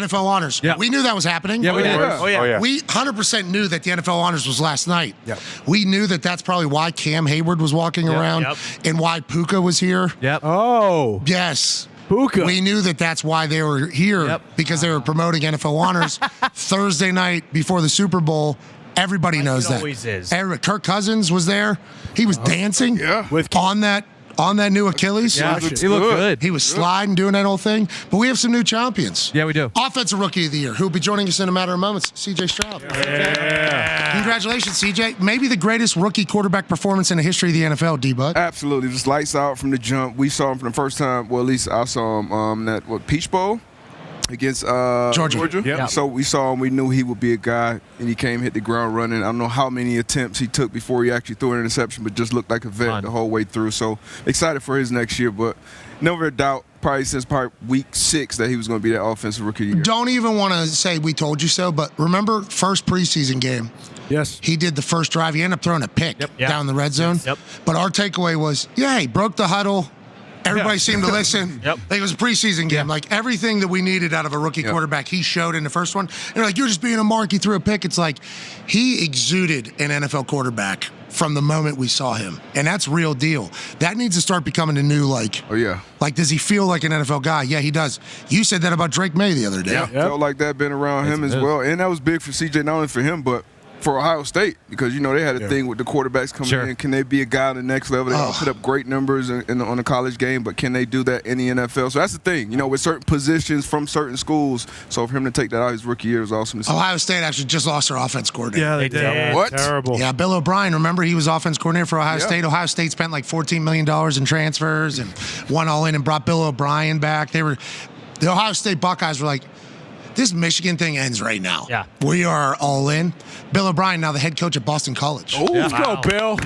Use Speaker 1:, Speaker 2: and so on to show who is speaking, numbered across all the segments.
Speaker 1: NFL honors.
Speaker 2: Yeah.
Speaker 1: We knew that was happening.
Speaker 2: Yeah, we did.
Speaker 3: Oh, yeah.
Speaker 1: We 100% knew that the NFL honors was last night.
Speaker 4: Yep.
Speaker 1: We knew that that's probably why Cam Hayward was walking around and why Puka was here.
Speaker 2: Yep.
Speaker 4: Oh,
Speaker 1: Yes.
Speaker 4: Puka.
Speaker 1: We knew that that's why they were here because they were promoting NFL honors Thursday night before the Super Bowl. Everybody knows that.
Speaker 5: Always is.
Speaker 1: Kirk Cousins was there. He was dancing on that new Achilles.
Speaker 2: Yeah, he looked good.
Speaker 1: He was sliding, doing that whole thing. But we have some new champions.
Speaker 2: Yeah, we do.
Speaker 1: Offensive Rookie of the Year, who'll be joining us in a matter of moments, CJ Stroud.
Speaker 3: Yeah.
Speaker 1: Congratulations, CJ. Maybe the greatest rookie quarterback performance in the history of the NFL, D-Bud.
Speaker 6: Absolutely. Just lights out from the jump. We saw him for the first time. Well, at least I saw him at Peach Bowl against Georgia.
Speaker 4: Yep.
Speaker 6: So we saw him. We knew he would be a guy, and he came, hit the ground running. I don't know how many attempts he took before he actually threw an interception, but just looked like a vet the whole way through. So excited for his next year, but never a doubt, probably since week 6, that he was going to be that offensive rookie of the year.
Speaker 1: Don't even want to say we told you so, but remember first preseason game.
Speaker 4: Yes.
Speaker 1: He did the first drive. He ended up throwing a pick down the red zone.
Speaker 5: Yep.
Speaker 1: But our takeaway was, he broke the huddle. Everybody seemed to listen. Like it was a preseason game. Like everything that we needed out of a rookie quarterback, he showed in the first one. And they're like, you're just being a mark. He threw a pick. It's like he exuded an NFL quarterback from the moment we saw him. And that's real deal. That needs to start becoming the new, like, does he feel like an NFL guy? Yeah, he does. You said that about Drake May the other day.
Speaker 6: Felt like that been around him as well. And that was big for CJ, not only for him, but for Ohio State, because, they had a thing with the quarterbacks coming in. Can they be a guy on the next level? They all put up great numbers on the college game, but can they do that in the NFL? So that's the thing, with certain positions from certain schools. So for him to take that out his rookie year was awesome to see.
Speaker 1: Ohio State actually just lost their offense coordinator.
Speaker 2: Yeah, they did.
Speaker 6: What?
Speaker 4: Terrible.
Speaker 1: Yeah, Bill O'Brien, remember, he was offense coordinator for Ohio State. Ohio State spent like $14 million in transfers and won all in and brought Bill O'Brien back. The Ohio State Buckeyes were like, this Michigan thing ends right now.
Speaker 5: Yeah.
Speaker 1: We are all in. Bill O'Brien, now the head coach at Boston College.
Speaker 4: Oh, let's go, Bill.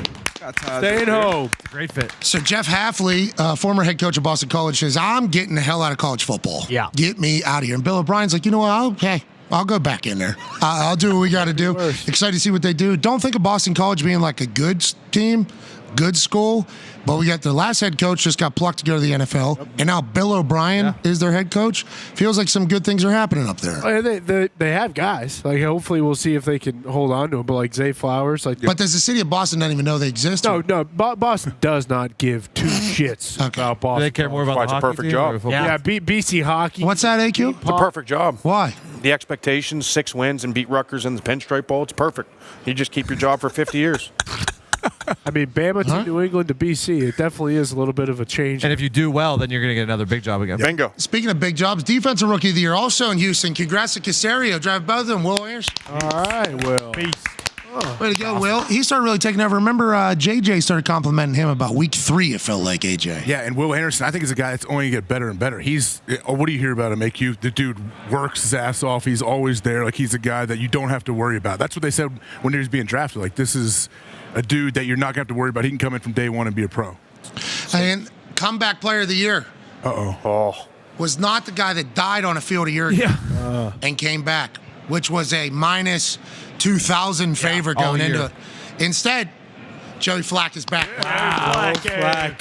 Speaker 4: Staying home.
Speaker 2: Great fit.
Speaker 1: So Jeff Hafley, former head coach at Boston College, says, I'm getting the hell out of college football.
Speaker 5: Yeah.
Speaker 1: Get me out of here. And Bill O'Brien's like, you know what? I'll go back in there. I'll do what we got to do. Excited to see what they do. Don't think of Boston College being like a good team, good school. But we got the last head coach just got plucked to go to the NFL, and now Bill O'Brien is their head coach. Feels like some good things are happening up there.
Speaker 4: They have guys. Like, hopefully we'll see if they can hold on to them. But like Zay Flowers,
Speaker 1: But does the city of Boston not even know they exist?
Speaker 4: No. Boston does not give two shits about Boston.
Speaker 2: Do they care more about the
Speaker 3: It's a
Speaker 2: hockey
Speaker 3: perfect
Speaker 2: team or
Speaker 3: job.
Speaker 2: football?
Speaker 4: Yeah, BC hockey.
Speaker 1: What's that, AQ?
Speaker 3: It's a perfect job.
Speaker 1: Why?
Speaker 3: The expectations, 6 wins and beat Rutgers in the Pinstripe Bowl, it's perfect. You just keep your job for 50 years.
Speaker 4: I mean, Bama to New England to BC, it definitely is a little bit of a change.
Speaker 2: And if you do well, then you're going to get another big job again.
Speaker 3: Bingo.
Speaker 1: Speaking of big jobs, Defensive Rookie of the Year also in Houston. Congrats to Casario. Drive both of them. Will Anderson.
Speaker 4: All right, Will.
Speaker 5: Peace.
Speaker 1: Way to go, Will. He started really taking over. Remember, JJ started complimenting him about week 3, it felt like, AJ.
Speaker 7: Yeah, and Will Anderson, I think, is a guy that's only going to get better and better. What do you hear about him, AQ? The dude works his ass off. He's always there. Like, he's a guy that you don't have to worry about. That's what they said when he was being drafted. Like, this is a dude that you're not going to have to worry about. He can come in from day one and be a pro.
Speaker 1: And comeback player of the year was not the guy that died on a field a year ago and came back, which was a minus 2,000 favorite going into it. Instead, Joey Flacco is back.
Speaker 4: Flacco.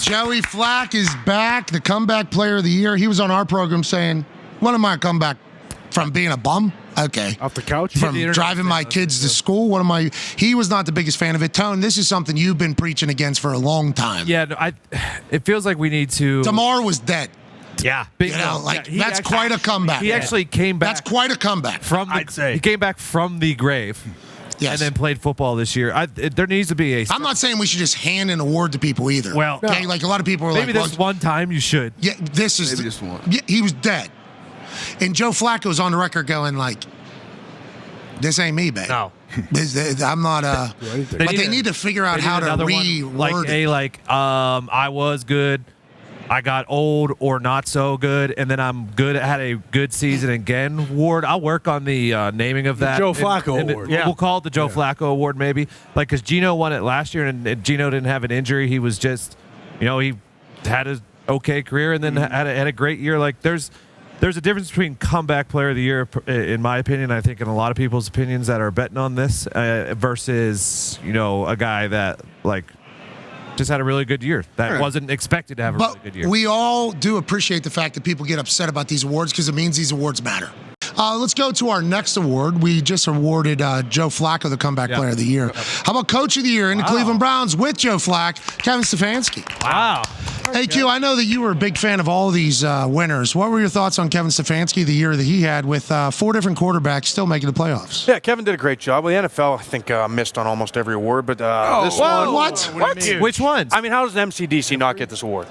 Speaker 1: Joey Flacco is back, the comeback player of the year. He was on our program saying, when am I come back from being a bum? Okay.
Speaker 4: Off the couch?
Speaker 1: From driving my kids to school? He was not the biggest fan of it. Tone, this is something you've been preaching against for a long time.
Speaker 2: Yeah, no, it feels like we need to.
Speaker 1: DeMar was dead.
Speaker 5: Yeah.
Speaker 1: That's quite a comeback.
Speaker 2: He actually came back.
Speaker 1: That's quite a comeback.
Speaker 5: I'd say.
Speaker 2: He came back from the grave.
Speaker 1: Yes.
Speaker 2: And then played football this year. There needs to be a.
Speaker 1: I'm not saying we should just hand an award to people either.
Speaker 5: Well,
Speaker 1: okay, like a lot of people are
Speaker 2: maybe
Speaker 1: like,
Speaker 2: this one time you should.
Speaker 1: Yeah, this is
Speaker 6: Maybe just one.
Speaker 1: Yeah, he was dead, and Joe Flacco's on the record going like, "This ain't me, babe.
Speaker 5: No.
Speaker 1: I'm not." But they need to figure out how to reword it.
Speaker 2: I was good. I got old or not so good, and then I'm good. Had a good season again. Award. I'll work on the naming of that.
Speaker 4: Joe Flacco Award.
Speaker 2: We'll call it the Joe Flacco Award, maybe. Like, because Gino won it last year, and Gino didn't have an injury. He was just, he had an okay career, and then had a great year. Like, there's a difference between comeback player of the year, in my opinion, I think in a lot of people's opinions that are betting on this, versus, a guy that, like, just had a really good year. That wasn't expected to have a really good year.
Speaker 1: We all do appreciate the fact that people get upset about these awards because it means these awards matter. Let's go to our next award. We just awarded Joe Flacco the Comeback Player of the Year. How about Coach of the Year in the Cleveland Browns with Joe Flack, Kevin Stefanski?
Speaker 2: Wow.
Speaker 1: Hey, Q, I know that you were a big fan of all of these winners. What were your thoughts on Kevin Stefanski, the year that he had with 4 different quarterbacks still making the playoffs?
Speaker 3: Yeah, Kevin did a great job. Well, the NFL, I think, missed on almost every award, but this one.
Speaker 1: What?
Speaker 2: Which ones?
Speaker 3: I mean, how does the MCDC not get this award?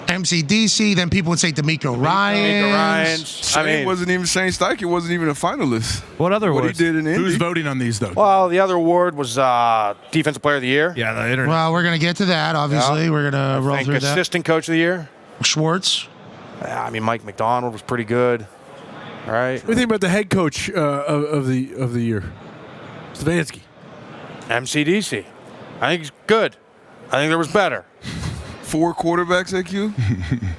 Speaker 1: MCDC, then people would say D'Amico Ryans.
Speaker 6: Shane wasn't even Shane Steichen wasn't even a finalist.
Speaker 2: What other
Speaker 6: What he
Speaker 2: awards?
Speaker 6: did in Indy.
Speaker 7: Who's voting on these, though?
Speaker 3: Well, the other award was Defensive Player of the Year.
Speaker 2: Yeah, the internet.
Speaker 1: Well, we're going to get to that, obviously. We're going to roll
Speaker 3: I think
Speaker 1: through that.
Speaker 3: Assistant Coach of the Year.
Speaker 1: Schwartz.
Speaker 3: I mean, Mike McDonald was pretty good. All right.
Speaker 4: What do you think about the head coach of the year? Stefanski.
Speaker 3: MCDC. I think he's good. I think there was better.
Speaker 6: 4 quarterbacks at Q.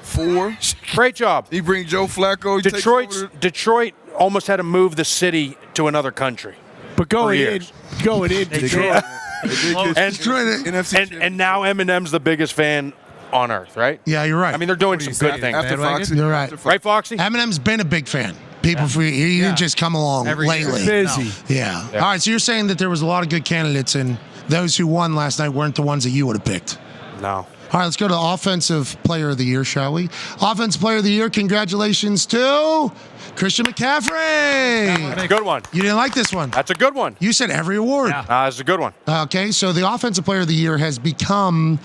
Speaker 6: 4.
Speaker 3: Great job.
Speaker 6: He bring Joe Flacco. He takes over
Speaker 3: Detroit almost had to move the city to another country.
Speaker 4: But going in
Speaker 6: Detroit.
Speaker 4: Detroit.
Speaker 3: And now Eminem's the biggest fan on earth, right?
Speaker 1: Yeah, you're right.
Speaker 3: I mean, they're doing some good things.
Speaker 6: After Foxy.
Speaker 1: You're right.
Speaker 3: Right, Foxy?
Speaker 1: Eminem's been a big fan. People, he didn't just come along lately.
Speaker 4: Busy.
Speaker 1: Yeah. All right, so you're saying that there was a lot of good candidates, and those who won last night weren't the ones that you would have picked.
Speaker 3: No.
Speaker 1: All right, let's go to Offensive Player of the Year, shall we? Offensive Player of the Year, congratulations to Christian McCaffrey.
Speaker 3: Good one.
Speaker 1: You didn't like this one.
Speaker 3: That's a good one.
Speaker 1: You said every award.
Speaker 3: That's a good one.
Speaker 1: Okay, so the Offensive Player of the Year has become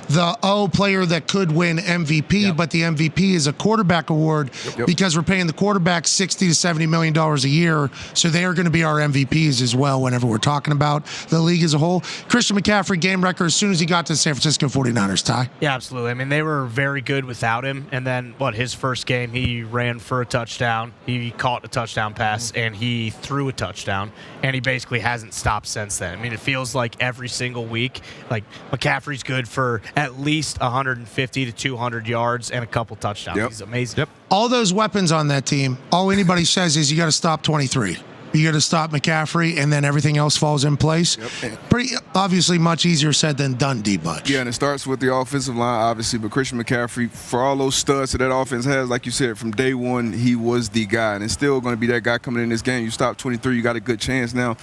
Speaker 1: the player that could win MVP, but the MVP is a quarterback award because we're paying the quarterback $60 to $70 million a year, so they are going to be our MVPs as well whenever we're talking about the league as a whole. Christian McCaffrey, game record as soon as he got to the San Francisco 49ers, Ty.
Speaker 5: Yeah, absolutely. I mean, they were very good without him, and then, his first game, he ran for a touchdown, he caught a touchdown pass, and he threw a touchdown, and he basically hasn't stopped since then. I mean, it feels like every single week, like, McCaffrey's good for at least 150 to 200 yards and a couple touchdowns. He's amazing.
Speaker 1: All those weapons on that team, all anybody says is you got to stop 23. You got to stop McCaffrey, and then everything else falls in place. Pretty obviously much easier said than done, D-Bunch.
Speaker 6: Yeah, and it starts with the offensive line, obviously, but Christian McCaffrey, for all those studs that offense has, like you said, from day one, he was the guy, and it's still going to be that guy coming in this game. You stop 23, you got a good chance now.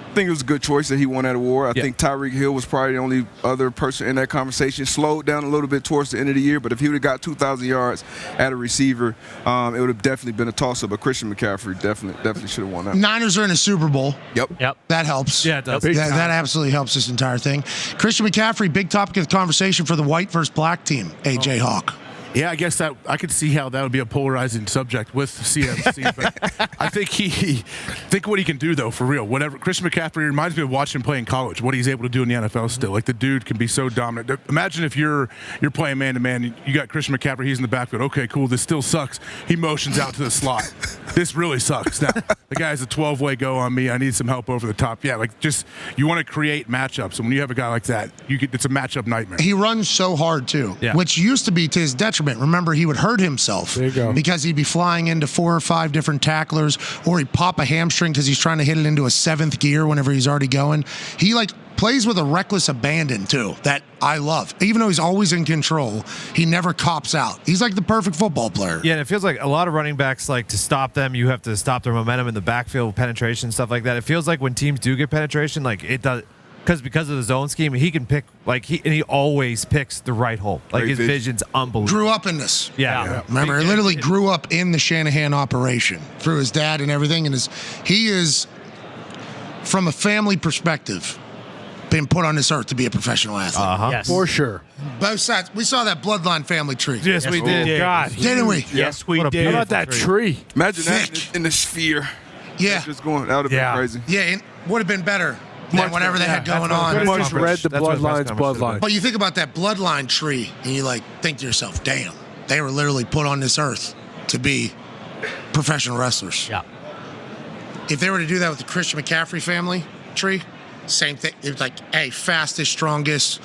Speaker 6: I think it was a good choice that he won that award. I think Tyreek Hill was probably the only other person in that conversation. Slowed down a little bit towards the end of the year, but if he would have got 2,000 yards at a receiver, it would have definitely been a toss-up. But Christian McCaffrey definitely should have won that.
Speaker 1: Niners are in a Super Bowl.
Speaker 6: Yep.
Speaker 1: That helps.
Speaker 2: Yeah, it does.
Speaker 1: That absolutely helps this entire thing. Christian McCaffrey, big topic of the conversation for the white versus black team, AJ Hawk.
Speaker 7: Yeah, I guess that I could see how that would be a polarizing subject with CMC, but I think what he can do though, for real. Whatever Christian McCaffrey reminds me of watching him play in college. What he's able to do in the NFL still, like the dude can be so dominant. Imagine if you're playing man to man, you got Christian McCaffrey, he's in the backfield. Okay, cool. This still sucks. He motions out to the slot. This really sucks. Now the guy has a 12-way go on me. I need some help over the top. Yeah, like just you want to create matchups, and when you have a guy like that, it's a matchup nightmare.
Speaker 1: He runs so hard too, which used to be to his detriment. Remember, he would hurt himself because he'd be flying into 4 or 5 different tacklers, or he'd pop a hamstring because he's trying to hit it into a 7th gear whenever he's already going. He plays with a reckless abandon too that I love. Even though he's always in control, he never cops out. He's like the perfect football player.
Speaker 2: Yeah, and it feels like a lot of running backs, like to stop them, you have to stop their momentum in the backfield, penetration, stuff like that. It feels like when teams do get penetration, like it does. Because of the zone scheme, he can pick he always picks the right hole. Like his vision's unbelievable.
Speaker 1: Grew up in this.
Speaker 2: Yeah.
Speaker 1: Remember, he literally grew up in the Shanahan operation through his dad and everything. And he is, from a family perspective, been put on this earth to be a professional athlete.
Speaker 5: Yes.
Speaker 4: For sure.
Speaker 1: Both sides. We saw that bloodline family tree.
Speaker 2: Yes, we did.
Speaker 4: God.
Speaker 1: Didn't we?
Speaker 5: Yes, we did.
Speaker 4: How about that tree?
Speaker 6: Imagine
Speaker 1: Thick.
Speaker 6: that in the sphere.
Speaker 1: Yeah.
Speaker 6: Just going, that would have been crazy.
Speaker 1: Yeah, it would have been better than whatever they had going on.
Speaker 4: Could have just read the
Speaker 2: That's what
Speaker 4: bloodline's
Speaker 2: press conference
Speaker 4: bloodline.
Speaker 1: But you think about that bloodline tree, and you think to yourself, damn, they were literally put on this earth to be professional wrestlers.
Speaker 5: Yeah.
Speaker 1: If they were to do that with the Christian McCaffrey family tree, same thing. It was fastest, strongest,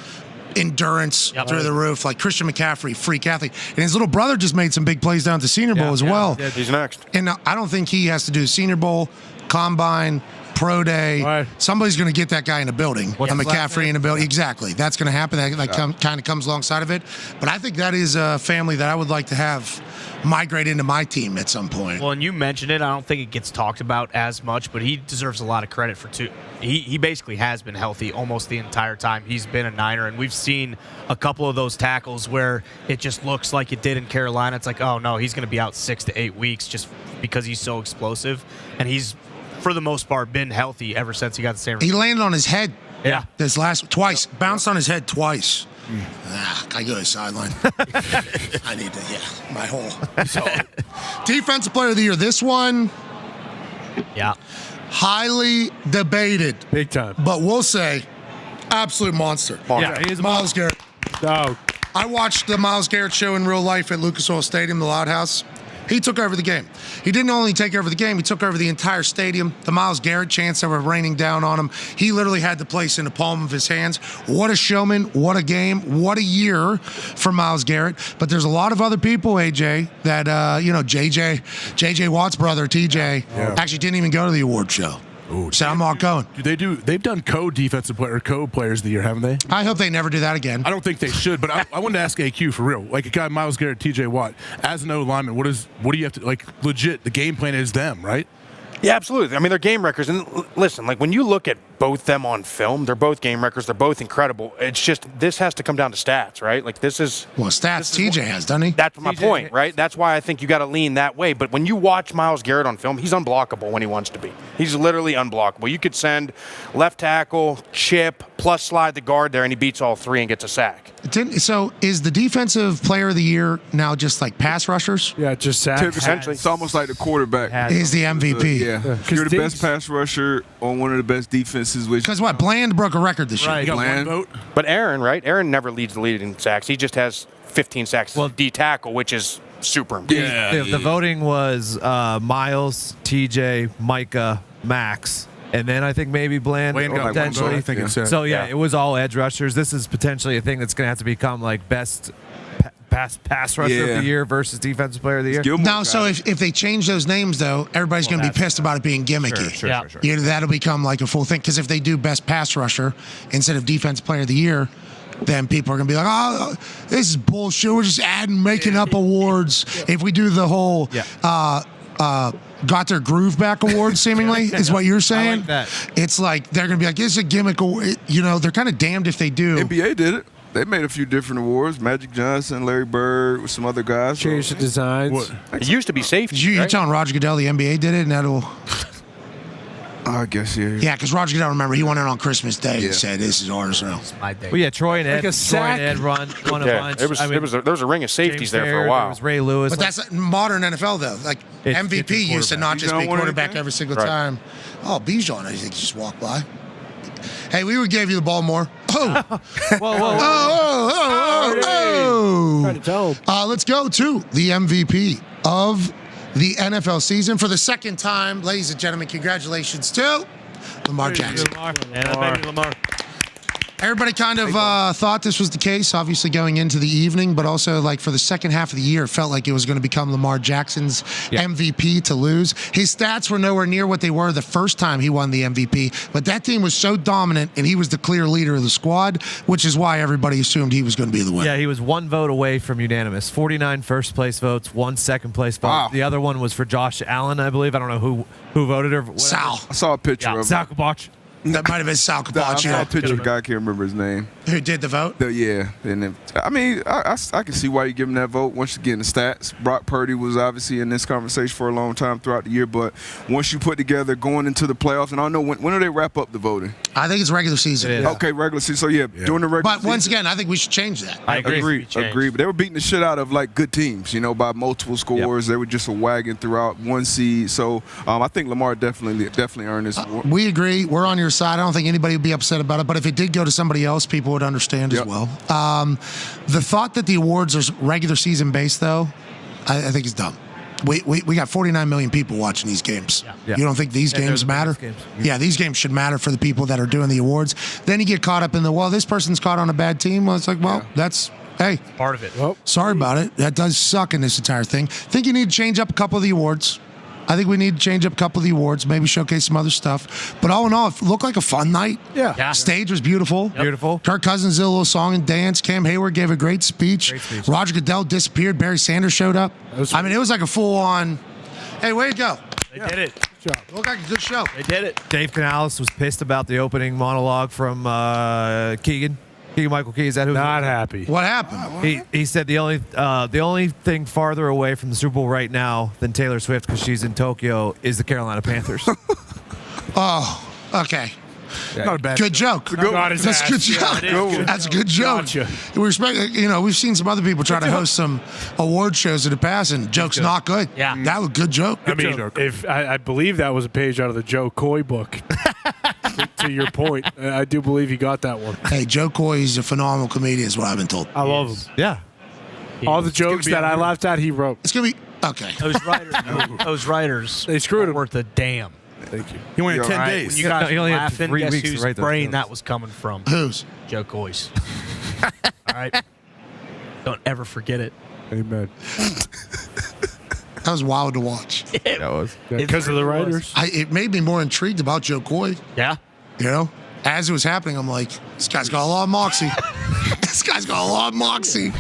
Speaker 1: endurance through the roof. Like Christian McCaffrey, freak athlete. And his little brother just made some big plays down at the Senior Bowl as well.
Speaker 3: Yeah, he's next.
Speaker 1: And I don't think he has to do Senior Bowl, Combine, pro day.
Speaker 4: Right.
Speaker 1: Somebody's going to get that guy in a building.
Speaker 2: What's
Speaker 1: A
Speaker 2: his last
Speaker 1: McCaffrey
Speaker 2: name?
Speaker 1: in a building. Exactly. That's going to happen. That kind of comes alongside of it. But I think that is a family that I would like to have migrate into my team at some point.
Speaker 5: Well, and you mentioned it. I don't think it gets talked about as much, but he deserves a lot of credit for two. He basically has been healthy almost the entire time he's been a Niner, and we've seen a couple of those tackles where it just looks like it did in Carolina. It's like, oh no, he's going to be out 6 to 8 weeks just because he's so explosive, and he's for the most part been healthy ever since he got the San
Speaker 1: He
Speaker 5: Francisco.
Speaker 1: landed on his head.
Speaker 5: Yeah.
Speaker 1: This last twice. Bounced on his head twice. I go to the sideline. I need to, my hole. Defensive player of the year. This one,
Speaker 5: Yeah.
Speaker 1: highly debated.
Speaker 4: Big time.
Speaker 1: But we'll say, absolute monster.
Speaker 2: Yeah, he is a
Speaker 1: Myles Garrett.
Speaker 4: Oh,
Speaker 1: I watched the Myles Garrett show in real life at Lucas Oil Stadium, the Loud House. He took over the game. He didn't only take over the game, he took over the entire stadium. The Myles Garrett chants that were raining down on him, he literally had the place in the palm of his hands. What a showman, what a game, what a year for Myles Garrett. But there's a lot of other people, AJ, that, JJ Watt's brother, TJ, actually didn't even go to the award show.
Speaker 7: Ooh,
Speaker 1: Said, I'm not going.
Speaker 7: They've done co-defensive player, co-players of the year, haven't they?
Speaker 1: I hope they never do that again.
Speaker 7: I don't think they should, but I wanted to ask AQ for real. Like a guy, Myles Garrett, TJ Watt, as an O lineman, what do you have to, like, legit, the game plan is them, right?
Speaker 3: Yeah, absolutely. I mean, they're game wreckers. And listen, like when you look at both them on film, they're both game wreckers. They're both incredible. It's just this has to come down to stats, right? Like this is
Speaker 1: Stats TJ has, doesn't he?
Speaker 3: That's my point, right? That's why I think you got to lean that way. But when you watch Myles Garrett on film, he's unblockable when he wants to be. He's literally unblockable. You could send left tackle, chip, plus slide the guard there, and he beats all three and gets a sack.
Speaker 1: So is the defensive player of the year now just like pass rushers?
Speaker 4: yeah, just sacks.
Speaker 3: Essentially.
Speaker 6: It's almost like the quarterback.
Speaker 1: Is the MVP?
Speaker 6: Yeah. You're the best pass rusher on one of the best defenses.
Speaker 1: Because what? Bland broke a record this year.
Speaker 4: Right.
Speaker 7: You got
Speaker 6: Bland.
Speaker 7: one vote?
Speaker 3: But Aaron, right? Aaron never leads the lead in sacks. He just has 15 sacks as D tackle, which is super important.
Speaker 2: The voting was Miles, TJ, Micah, Max, and then I think maybe Bland
Speaker 7: Wayne got one vote,
Speaker 2: potentially.
Speaker 7: I think it said.
Speaker 2: So it was all edge rushers. This is potentially a thing that's going to have to become like best pass rusher of the year versus defensive player of the year.
Speaker 1: Now, so if they change those names, though, everybody's going to be pissed about it being gimmicky.
Speaker 2: Sure.
Speaker 1: You know, that'll become like a full thing. Because if they do best pass rusher instead of defensive player of the year, then people are going to be like, oh, this is bullshit. We're just making up awards. If we do the whole got their groove back award, seemingly, is what you're saying.
Speaker 2: I like that.
Speaker 1: It's like they're going to be like, this is a gimmick award. You know, they're kind of damned if they do.
Speaker 6: NBA did it. They made a few different awards. Magic Johnson, Larry Bird, with some other guys.
Speaker 4: Change the designs.
Speaker 3: It used to be safety.
Speaker 1: You're
Speaker 3: right?
Speaker 1: telling Roger Goodell the NBA did it, and that'll...
Speaker 6: I guess, yeah.
Speaker 1: Yeah, because Roger Goodell, remember, he went in on Christmas Day and said, this is ours now.
Speaker 5: My day.
Speaker 2: Well, yeah, Troy and Ed.
Speaker 4: Like a
Speaker 2: Troy and Ed won a bunch.
Speaker 3: It was,
Speaker 2: I mean,
Speaker 3: there was a ring of safeties
Speaker 2: James
Speaker 3: there for
Speaker 2: Baird,
Speaker 3: a while.
Speaker 2: There was Ray Lewis.
Speaker 1: But that's modern NFL, though. Like,
Speaker 2: It's
Speaker 1: MVP used to not just
Speaker 6: Bijan
Speaker 1: be
Speaker 6: won
Speaker 1: quarterback
Speaker 6: anything?
Speaker 1: every single
Speaker 3: Right.
Speaker 1: time. Oh, Bijan, I think just walked by. Hey, we would give you the ball more. Oh,
Speaker 4: Trying to tell him.
Speaker 1: Let's go to the MVP of the NFL season for the second time. Ladies and gentlemen, congratulations to Lamar Jackson.
Speaker 2: Lamar.
Speaker 1: Everybody kind of thought this was the case, obviously going into the evening, but also like for the second half of the year, it felt like it was going to become Lamar Jackson's MVP to lose. His stats were nowhere near what they were the first time he won the MVP, but that team was so dominant and he was the clear leader of the squad, which is why everybody assumed he was going to be the winner.
Speaker 2: Yeah, he was one vote away from unanimous. 49 first place votes, one second place vote.
Speaker 6: Wow.
Speaker 2: The other one was for Josh Allen, I believe. I don't know who voted or whatever.
Speaker 1: Sal.
Speaker 6: I saw a picture of
Speaker 2: Sal Kabach.
Speaker 1: That might have been Sal
Speaker 6: I saw a
Speaker 1: Capaccio.
Speaker 6: picture of a guy, I can't remember his name.
Speaker 1: Who did the vote?
Speaker 6: Yeah, and then, I mean, I can see why you give him that vote. Once you get in the stats, Brock Purdy was obviously in this conversation for a long time throughout the year, but once you put together going into the playoffs, and I don't know when do they wrap up the voting?
Speaker 1: I think it's regular season.
Speaker 2: It is.
Speaker 6: Okay, regular season. So during the regular
Speaker 1: But
Speaker 6: season.
Speaker 1: once again, I think we should change that.
Speaker 2: I agree.
Speaker 6: Agree. But they were beating the shit out of like good teams, by multiple scores. They were just a wagon throughout one seed. So I think Lamar definitely earned this award.
Speaker 1: We agree. We're on your side. I don't think anybody would be upset about it. But if it did go to somebody else, people would understand as well. The thought that the awards are regular season based, though, I think is dumb. We got 49 million people watching these games.
Speaker 2: Yeah.
Speaker 1: You don't think these games matter?
Speaker 2: Games.
Speaker 1: Yeah, these games should matter for the people that are doing the awards. Then you get caught up in this person's caught on a bad team. Well, it's like, that's, hey,
Speaker 5: Part of it.
Speaker 1: sorry about it. That does suck in this entire thing. Think you need to change up a couple of the awards. I think we need to change up a couple of the awards, maybe showcase some other stuff. But all in all, it looked like a fun night.
Speaker 4: Yeah.
Speaker 1: Stage was beautiful.
Speaker 2: Yep. Beautiful.
Speaker 1: Kirk Cousins did a little song and dance. Cam Hayward gave a great speech. Roger Goodell disappeared. Barry Sanders showed up. I mean, it was like a full-on, hey, way to go.
Speaker 5: They did it.
Speaker 4: Good job.
Speaker 1: Looked like a good show.
Speaker 5: They did it.
Speaker 2: Dave Canales was pissed about the opening monologue from Keegan Michael Key. Is that who?
Speaker 4: Not happy.
Speaker 1: What happened?
Speaker 2: He said the only thing farther away from the Super Bowl right now than Taylor Swift, because she's in Tokyo, is the Carolina Panthers.
Speaker 1: Oh, okay.
Speaker 7: Not a bad
Speaker 1: Good joke.
Speaker 4: Not his
Speaker 1: That's a
Speaker 4: ass.
Speaker 1: good joke. That's a good joke.
Speaker 4: Gotcha.
Speaker 1: We respect. We've seen some other people try to host some award shows in the past, and jokes not good.
Speaker 5: Yeah.
Speaker 1: That was a good joke.
Speaker 4: I mean, if I believe that was a page out of the Joe Coy book. To your point, I do believe he got that one.
Speaker 1: Hey, Joe Coy is a phenomenal comedian, is what I've been told.
Speaker 4: I love him.
Speaker 2: Yeah.
Speaker 4: All the jokes that I laughed at, he wrote.
Speaker 1: It's gonna be okay.
Speaker 5: Those writers,
Speaker 4: They screwed him.
Speaker 5: worth a damn.
Speaker 4: Thank you.
Speaker 7: He only had 10
Speaker 5: When
Speaker 7: days.
Speaker 5: you guys
Speaker 2: He only had
Speaker 5: laughing,
Speaker 2: 3
Speaker 5: guess
Speaker 2: weeks to
Speaker 5: whose
Speaker 2: write those
Speaker 5: brain
Speaker 2: jokes.
Speaker 5: that was coming from?
Speaker 1: Who's?
Speaker 5: Joe Coy's. All right. Don't ever forget it.
Speaker 4: Amen.
Speaker 1: That was wild to watch.
Speaker 2: That was.
Speaker 4: Because of the writers.
Speaker 1: It made me more intrigued about Joe Coy.
Speaker 5: Yeah.
Speaker 1: As it was happening, I'm like, this guy's got a lot of moxie. This guy's got a lot of moxie.